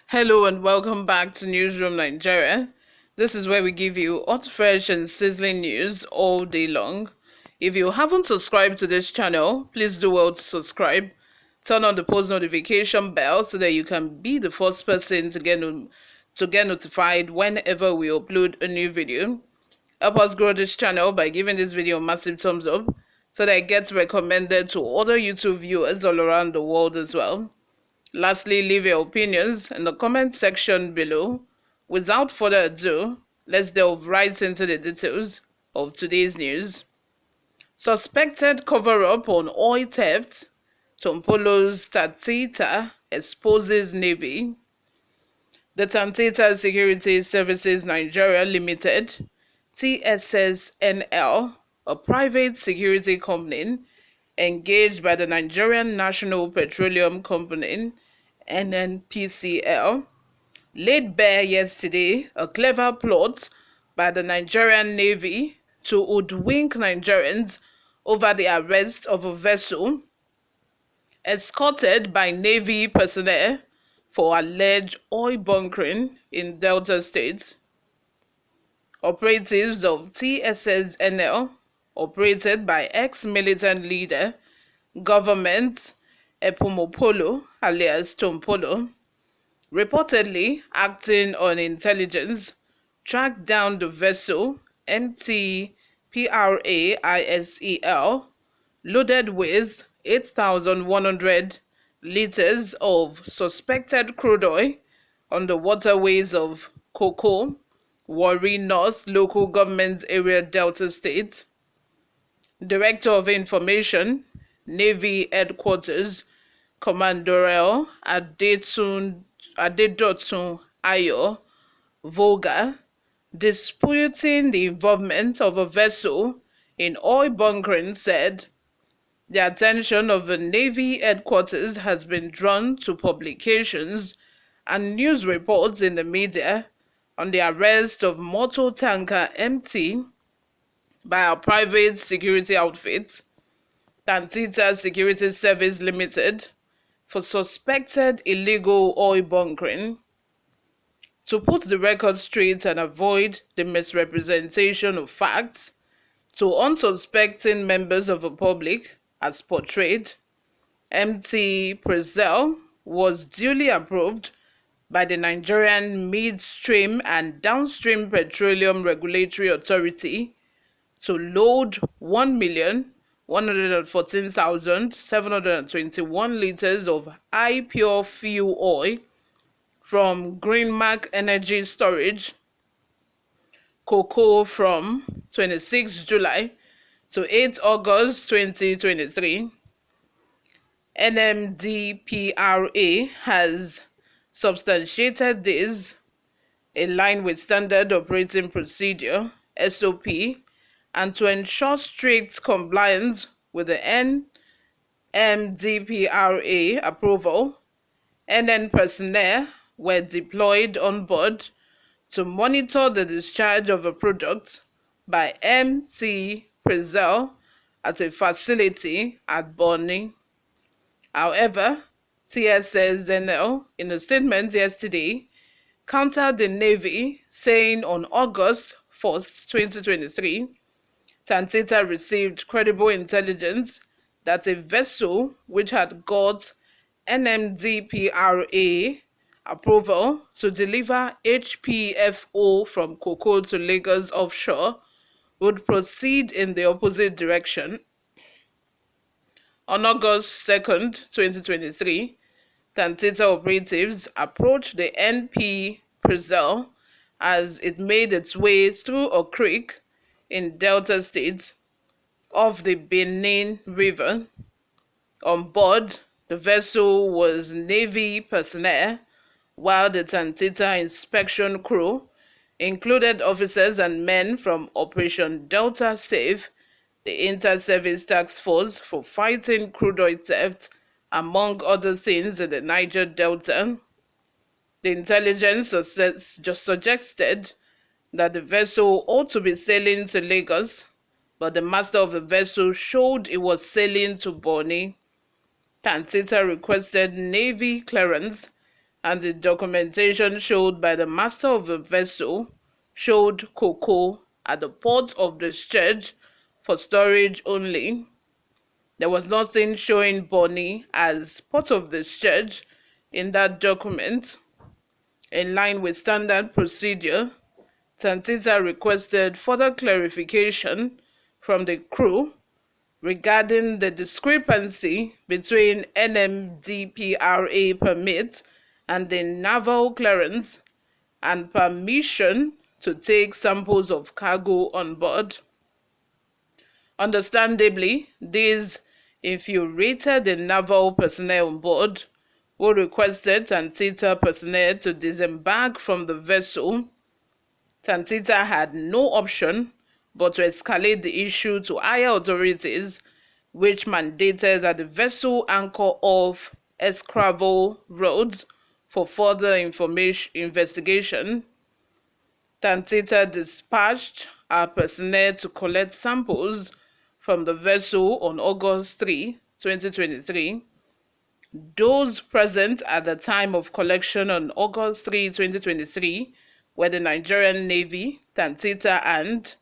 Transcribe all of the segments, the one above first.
Hello and welcome back to Newsroom Nigeria. This is where we give you hot, fresh and sizzling news all day long. If you haven't subscribed to this channel, please do well to subscribe. Turn on the post notification bell so that you can be the first person to get notified whenever we upload a new video. Help us grow this channel by giving this video a massive thumbs up so that it gets recommended to other YouTube viewers all around the world as well. Lastly, leave your opinions in the comment section below. Without further ado, let's delve right into the details of today's news. Suspected cover-up on oil theft. Tompolo's tantita exposes Navy. The Tantita Security Services Nigeria Limited, TSSNL, a private security company engaged by the Nigerian National Petroleum Company, NNPCL, laid bare yesterday a clever plot by the Nigerian Navy to hoodwink Nigerians over the arrest of a vessel escorted by Navy personnel for alleged oil bunkering in Delta State. Operatives of TSSNL, operated by ex-militant leader government Tompolo alias Tompolo, reportedly acting on intelligence, tracked down the vessel MT PRAISEL loaded with 8,100 liters of suspected crude oil on the waterways of Koko, Warri North Local Government Area, Delta State. Director of Information, Navy Headquarters, Commodore Adedotun Ayo Voga, disputing the involvement of a vessel in oil bunkering, said the attention of the Navy Headquarters has been drawn to publications and news reports in the media on the arrest of motor tanker MT by a private security outfit, Tantita Security Service Limited, for suspected illegal oil bunkering. To put the record straight and avoid the misrepresentation of facts to unsuspecting members of the public as portrayed, MT Prezel was duly approved by the Nigerian Midstream and Downstream Petroleum Regulatory Authority to load 1,114,721 liters of high pure fuel oil from Greenmark Energy Storage, Cocoa, from 26 July to 8 August 2023. NMDPRA has substantiated this in line with Standard Operating Procedure (SOP) and to ensure strict compliance with the NMDPRA approval. NN personnel were deployed on board to monitor the discharge of a product by MT Prezel at a facility at Bonny. However, TSSNL, in a statement yesterday, countered the Navy, saying on August 1st, 2023, Tantita received credible intelligence that a vessel which had got NMDPRA approval to deliver HPFO from Cocoa to Lagos offshore would proceed in the opposite direction. On August 2nd, 2023, Tantita operatives approached the NP Prezel as it made its way through a creek in Delta State off the Benin River. On board, the vessel was Navy personnel while the tantita inspection crew included officers and men from Operation Delta Safe, the Inter-Service Task Force for fighting crude oil theft, among other things in the Niger Delta. The intelligence just suggested that the vessel ought to be sailing to Lagos, but the master of the vessel showed it was sailing to Bonny. Tantita requested Navy clearance, and the documentation showed by the master of the vessel showed cocoa at the port of discharge for storage only. There was nothing showing Bonny as port of discharge in that document. In line with standard procedure, Tantita requested further clarification from the crew regarding the discrepancy between NMDPRA permit and the naval clearance and permission to take samples of cargo on board. Understandably, this infuriated the naval personnel on board, who requested Tantita personnel to disembark from the vessel. Tantita had no option but to escalate the issue to higher authorities, which mandated that the vessel anchor off Escravel roads for further investigation. Tantita dispatched our personnel to collect samples from the vessel on August 3, 2023. Those present at the time of collection on August 3, 2023 were the Nigerian Navy, Tantita, and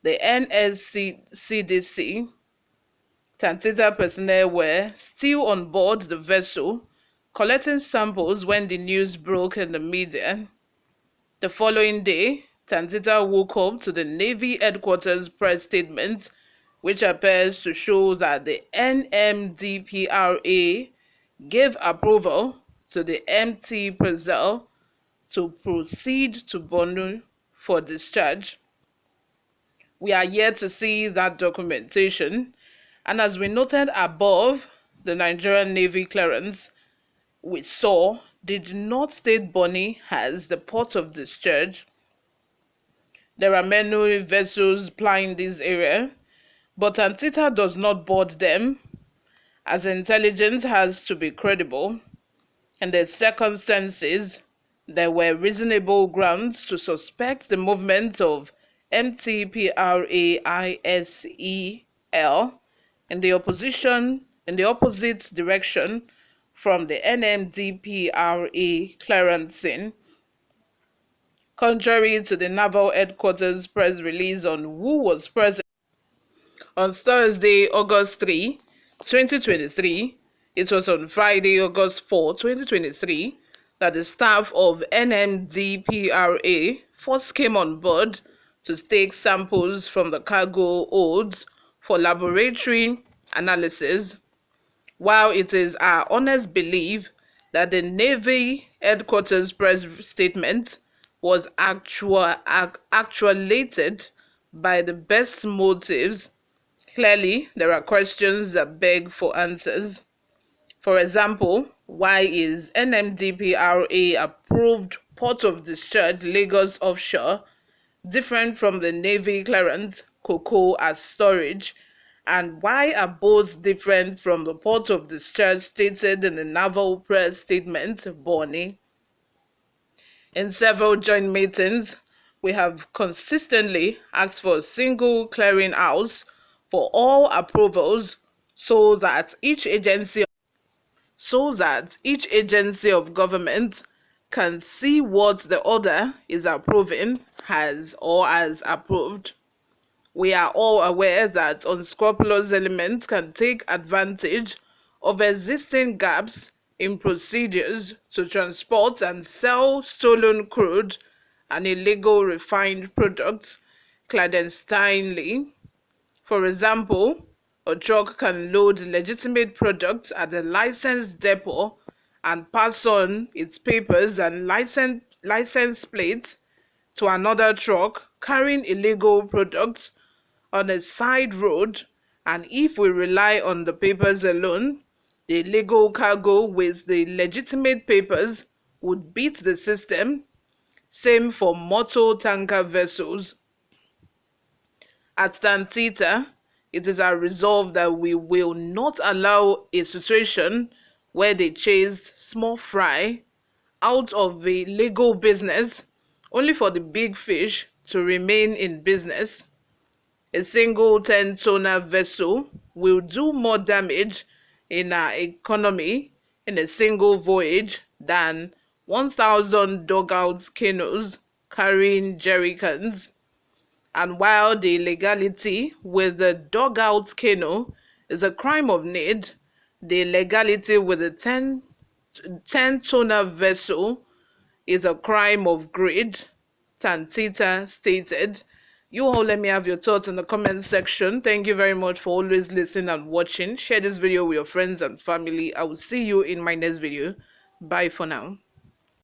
the NSCDC. Tantita personnel were still on board the vessel, collecting samples when the news broke in the media. The following day, Tantita woke up to the Navy headquarters press statement, which appears to show that the NMDPRA gave approval to the MT Purcell to proceed to Borno for discharge. We are yet to see that documentation, and as we noted above, the Nigerian Navy clearance we saw did not state Bonny as the port of discharge. There are many vessels plying this area, but Tantita does not board them, as intelligence has to be credible. In the circumstances, there were reasonable grounds to suspect the movement of MTPRAISEL in the opposite direction from the NMDPRA clearancing. Contrary to the Naval Headquarters press release on who was present on Thursday, August 3, 2023, it was on Friday, August 4, 2023, that the staff of NMDPRA first came on board to take samples from the cargo holds for laboratory analysis. While it is our honest belief that the Navy Headquarters press statement was actuated by the best motives, clearly there are questions that beg for answers. For example, why is NMDPRA approved port of discharge Lagos offshore different from the Navy clearance cocoa as storage, and why are both different from the port of discharge stated in the naval press statement, Bonny? In several joint meetings, we have consistently asked for a single clearinghouse for all approvals so that each agency of government can see what the other is approving has approved. We are all aware that unscrupulous elements can take advantage of existing gaps in procedures to transport and sell stolen crude and illegal refined products clandestinely. For example, a truck can load legitimate products at a licensed depot and pass on its papers and license plates to another truck carrying illegal products on a side road, and if we rely on the papers alone, the illegal cargo with the legitimate papers would beat the system. Same for motor tanker vessels. At Tantita, it is our resolve that we will not allow a situation where they chased small fry out of the legal business only for the big fish to remain in business. A single 10-tonner vessel will do more damage in our economy in a single voyage than 1,000 dugout canoes carrying jerrycans. And while the legality with the dugout canoe is a crime of need, the legality with a 10-tonner vessel is a crime of greed, Tantita stated. You all let me have your thoughts in the comment section. Thank you very much for always listening and watching. Share this video with your friends and family. I will see you in my next video. Bye for now.